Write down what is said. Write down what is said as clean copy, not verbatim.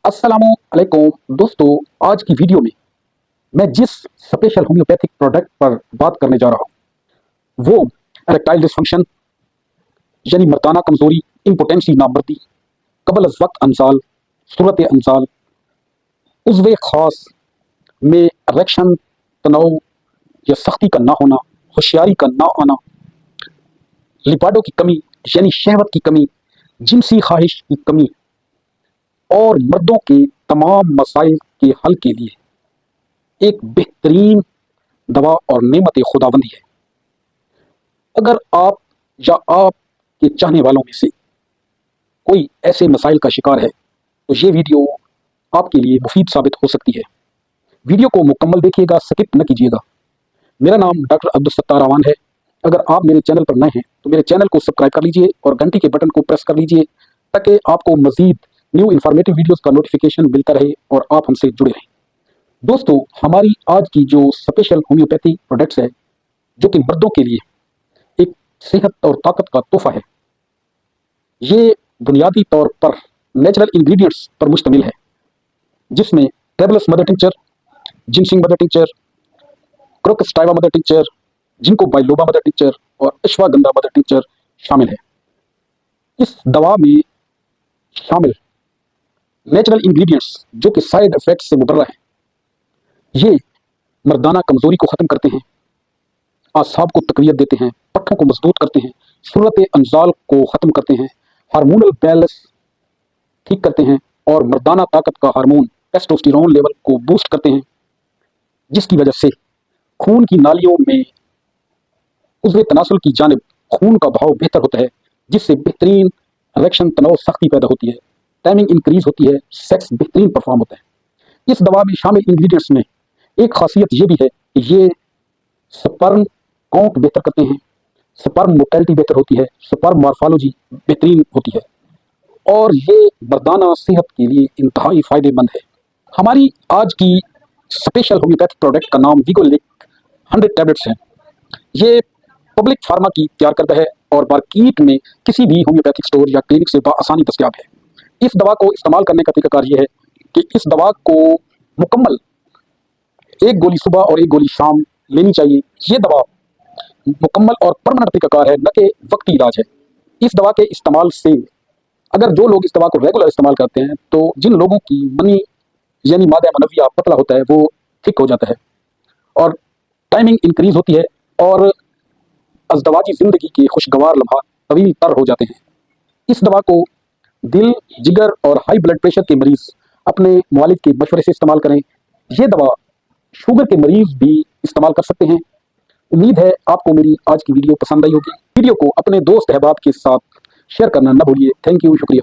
अस्सलामुअलैकुम दोस्तों, आज की वीडियो में मैं जिस स्पेशल होम्योपैथिक प्रोडक्ट पर बात करने जा रहा हूँ वो इरेक्टाइल डिसफंक्शन यानी मर्दाना कमजोरी, इम्पोटेंसी नाबर्दी, कबल अज वक्त अंसाल, सूरत अंसाल, उज़्वे ख़ास में इरेक्शन, तनाव या सख्ती का ना होना, होशियारी का ना आना, लिपाडो की कमी यानी शहवत की कमी, जिनसी ख्वाहिश की कमी और मर्दों के तमाम मसाइल के हल के लिए एक बेहतरीन दवा और नेमत खुदाबंदी है। अगर आप या आपके चाहने वालों में से कोई ऐसे मसाइल का शिकार है तो ये वीडियो आपके लिए मुफीद साबित हो सकती है। वीडियो को मुकम्मल देखिएगा, स्किप न कीजिएगा। मेरा नाम डॉक्टर अब्दुल सत्तार अवान है। अगर आप मेरे चैनल पर नए हैं तो मेरे चैनल को सब्सक्राइब कर लीजिए और घंटी के बटन को प्रेस कर लीजिए ताकि आपको मजीद न्यू इन्फॉर्मेटिव वीडियोस का नोटिफिकेशन मिलता रहे और आप हमसे जुड़े रहें। दोस्तों, हमारी आज की जो स्पेशल होम्योपैथी प्रोडक्ट्स है जो कि मर्दों के लिए एक सेहत और ताकत का तोहफा है, ये बुनियादी तौर पर नेचुरल इंग्रेडिएंट्स पर मुश्तमिल है, जिसमें tribulus mother tincture, ginseng mother tincture, crocus टाइवा mother tincture, ginkgo biloba mother tincture और अश्वागंधा मदर टिंचर शामिल है। इस दवा में शामिल नेचुरल इंग्रेडिएंट्स जो कि साइड इफेक्ट्स से मुबर्रा है, ये मर्दाना कमजोरी को ख़त्म करते हैं, आसाब को तकवियत देते हैं, पट्ठों को मजबूत करते हैं, सूरत अंजाल को ख़त्म करते हैं, हार्मोनल बैलेंस ठीक करते हैं और मर्दाना ताकत का हार्मोन टेस्टोस्टेरोन लेवल को बूस्ट करते हैं, जिसकी वजह से खून की नालियों में उज़्वे तनासुल की जानिब खून का बहाव बेहतर होता है, जिससे बेहतरीन इरेक्शन, तनाव, सख्ती पैदा होती है, टाइमिंग इंक्रीज होती है, सेक्स बेहतरीन परफॉर्म होता है। इस दवा में शामिल इंग्रेडिएंट्स में एक खासियत ये भी है कि ये स्पर्म काउंट बेहतर करते हैं, स्पर्म मोटेलिटी बेहतर होती है, स्पर्म मॉर्फोलॉजी बेहतरीन होती है और ये मर्दाना सेहत के लिए इंतहाई फायदेमंद है। हमारी आज की स्पेशल होम्योपैथिक प्रोडक्ट का नाम वीगोलिक 100 टैबलेट्स है। ये पब्लिक फार्मा की तैयार करता है और मार्केट में किसी भी होम्योपैथिक स्टोर या क्लिनिक से आसानी दस्तयाब है। इस दवा को इस्तेमाल करने का तरीकाकार ये है कि इस दवा को मुकम्मल एक गोली सुबह और एक गोली शाम लेनी चाहिए। ये दवा मुकम्मल और परमानेंट तरीकाकार है, न कि वक्ती इलाज है। इस दवा के इस्तेमाल से अगर जो लोग इस दवा को रेगुलर इस्तेमाल करते हैं तो जिन लोगों की मनी यानी मादा मनविया पतला होता है वो ठीक हो जाता है और टाइमिंग इंक्रीज होती है और अज़दवाजी ज़िंदगी के खुशगवार लम्हा तवील तर हो जाते हैं। इस दवा को दिल, जिगर और हाई ब्लड प्रेशर के मरीज अपने मुआलिज के मशवरे से इस्तेमाल करें। ये दवा शुगर के मरीज भी इस्तेमाल कर सकते हैं। उम्मीद है आपको मेरी आज की वीडियो पसंद आई होगी। वीडियो को अपने दोस्त अहबाब के साथ शेयर करना न भूलिए। थैंक यू, शुक्रिया।